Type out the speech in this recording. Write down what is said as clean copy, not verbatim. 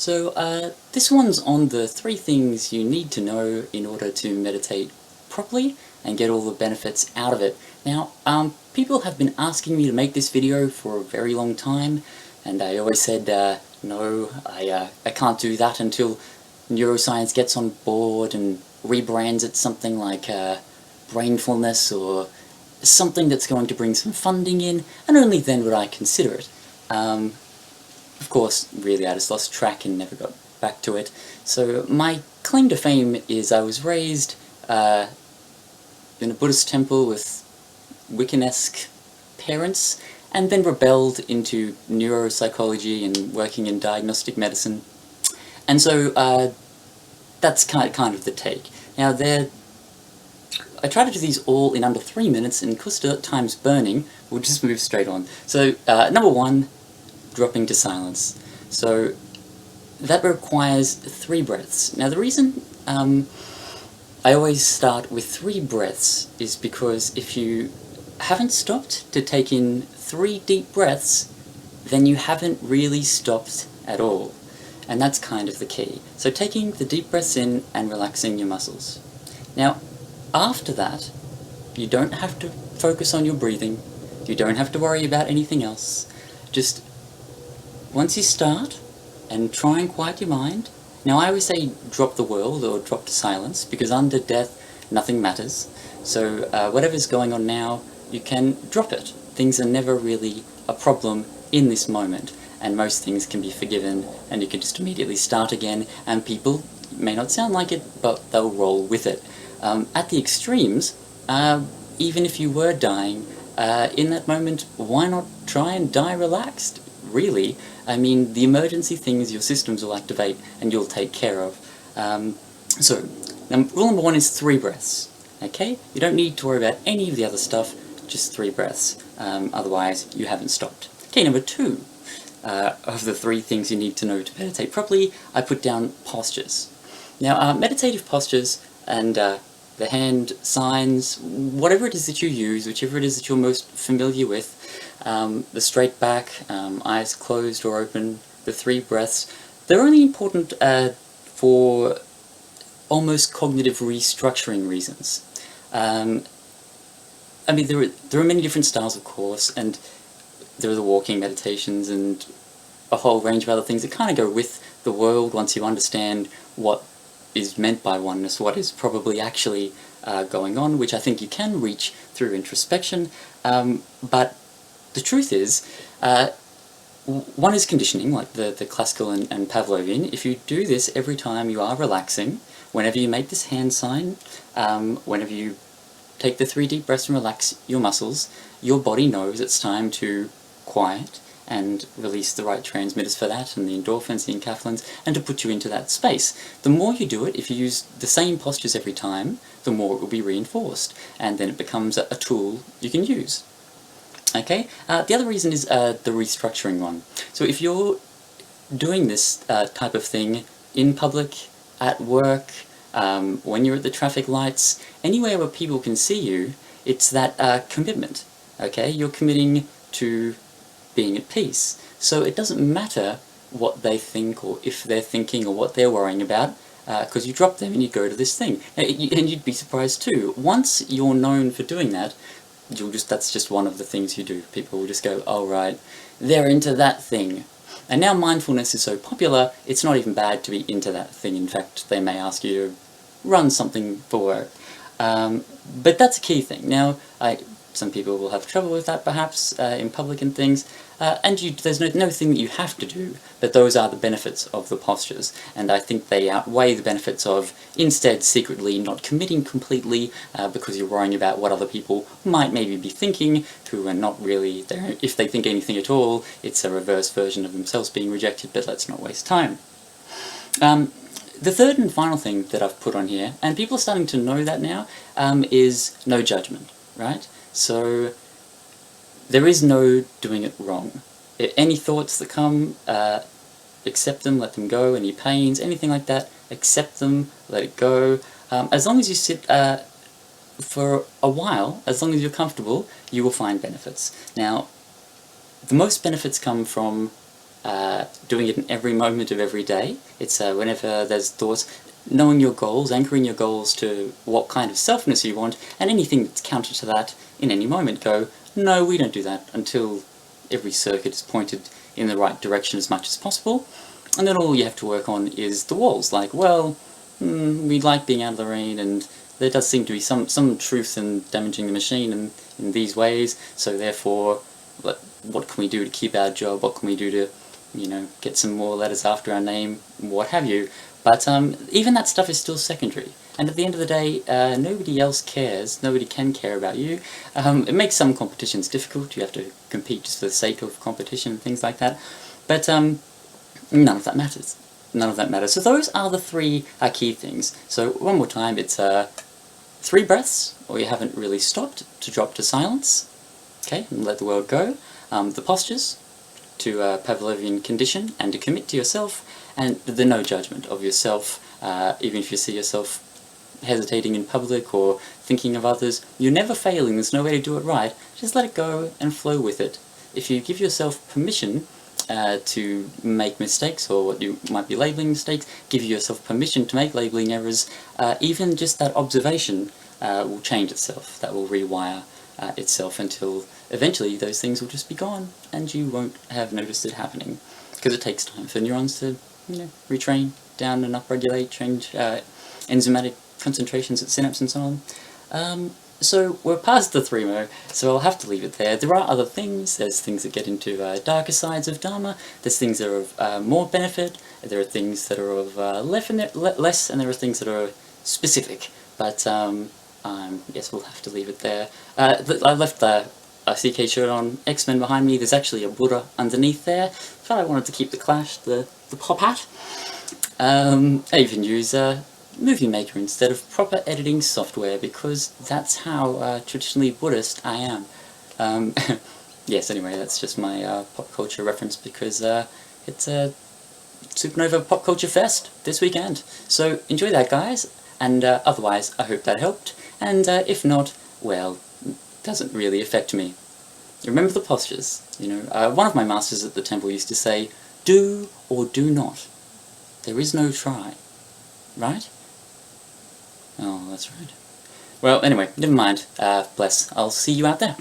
This one's on the 3 things you need to know in order to meditate properly and get all the benefits out of it. Now, people have been asking me to make this video for a very long time, and I always said, no, I can't do that until Neuroscience gets on board and rebrands it something like Mindfulness or something that's going to bring some funding in, and only then would I consider it. Of course, really I just lost track and never got back to it. So my claim to fame is I was raised in a Buddhist temple with Wiccan-esque parents, and then rebelled into neuropsychology and working in diagnostic medicine. And so that's kind of the take. Now I try to do these all in under 3 minutes, and because time's burning, we'll just move straight on. So number 1, dropping to silence. So that requires 3 breaths. Now the reason I always start with 3 breaths is because if you haven't stopped to take in 3 deep breaths, then you haven't really stopped at all. And that's kind of the key. So taking the deep breaths in and relaxing your muscles. Now, after that, you don't have to focus on your breathing. You don't have to worry about anything else. Just once you start and try and quiet your mind. Now I always say drop the world or drop to silence, because under death nothing matters. So whatever's going on now, you can drop it. Things are never really a problem in this moment, and most things can be forgiven, and you can just immediately start again, and people may not sound like it, but they'll roll with it. At the extremes, even if you were dying, in that moment, why not try and die relaxed? Really, I mean, the emergency things your systems will activate and you'll take care of. So, rule number 1 is 3 breaths, okay? You don't need to worry about any of the other stuff, just 3 breaths, otherwise you haven't stopped. Okay, number 2 of the 3 things you need to know to meditate properly, I put down postures. Now, meditative postures and the hand signs, whatever it is that you use, whichever it is that you're most familiar with, the straight back, eyes closed or open, the 3 breaths, they're only important for almost cognitive restructuring reasons. I mean, there are many different styles, of course, and there are the walking meditations and a whole range of other things that kind of go with the world once you understand what is meant by oneness, what is probably actually going on, which I think you can reach through introspection. But the truth is, one is conditioning, like the classical and Pavlovian. If you do this every time you are relaxing, whenever you make this hand sign, whenever you take the 3 deep breaths and relax your muscles, your body knows it's time to quiet and release the right transmitters for that, and the endorphins, the enkephalins, and to put you into that space. The more you do it, if you use the same postures every time, the more it will be reinforced, and then it becomes a tool you can use. Okay? The other reason is the restructuring one. So if you're doing this type of thing in public, at work, when you're at the traffic lights, anywhere where people can see you, it's that commitment. Okay? You're committing to being at peace. So it doesn't matter what they think, or if they're thinking, or what they're worrying about, because you drop them and you go to this thing. And you'd be surprised too. Once you're known for doing that, that's just one of the things you do. People will just go, oh right, they're into that thing. And now mindfulness is so popular, it's not even bad to be into that thing. In fact, they may ask you to run something for work. But that's a key thing. Now, some people will have trouble with that, perhaps, in public and things, and there's no thing that you have to do, but those are the benefits of the postures, and I think they outweigh the benefits of instead secretly not committing completely, because you're worrying about what other people might maybe be thinking, who are not really there. If they think anything at all, it's a reverse version of themselves being rejected, but let's not waste time. The third and final thing that I've put on here, and people are starting to know that now, is no judgment, right? So there is no doing it wrong. Any thoughts that come, accept them, let them go. Any pains, anything like that, accept them, let it go. As long as you sit for a while, as long as you're comfortable, you will find benefits. Now, the most benefits come from doing it in every moment of every day. It's whenever there's thoughts, knowing your goals, anchoring your goals to what kind of selfness you want, and anything that's counter to that in any moment, go, no, we don't do that, until every circuit is pointed in the right direction as much as possible. And then all you have to work on is the walls, like, well, we like being out of the rain, and there does seem to be some truth in damaging the machine in these ways, so therefore, what can we do to keep our job, what can we do to, you know, get some more letters after our name, what have you. But even that stuff is still secondary, and at the end of the day, nobody else cares, nobody can care about you. It makes some competitions difficult, you have to compete just for the sake of competition and things like that, but none of that matters. None of that matters. So those are the three key things. So one more time, it's 3 breaths, or you haven't really stopped, to drop to silence, okay, and let the world go. The postures, to Pavlovian condition, and to commit to yourself, and the no judgment of yourself, even if you see yourself hesitating in public or thinking of others. You're never failing, there's no way to do it right, just let it go and flow with it. If you give yourself permission to make mistakes, or what you might be labelling mistakes, give yourself permission to make labelling errors, even just that observation will change itself, that will rewire itself until eventually those things will just be gone and you won't have noticed it happening. Because it takes time for neurons to, you know, retrain, down and upregulate, change enzymatic concentrations at synapse and so on. So we're past the 3-mo, so I'll have to leave it there. There are other things. There's things that get into darker sides of Dharma, there's things that are of more benefit, there are things that are of less, and there are things that are specific. But yes, we'll have to leave it there. I left the CK shirt on, X-Men behind me, there's actually a Buddha underneath there. But I wanted to keep the clash, the pop hat. I even use Movie Maker instead of proper editing software, because that's how traditionally Buddhist I am. Yes, anyway, that's just my pop culture reference, because it's a Supernova Pop Culture Fest this weekend. So enjoy that, guys, and otherwise I hope that helped, and if not, well, it doesn't really affect me. Remember the postures, you know. One of my masters at the temple used to say, do or do not. There is no try. Right? Oh, that's right. Well, anyway, never mind. Bless. I'll see you out there.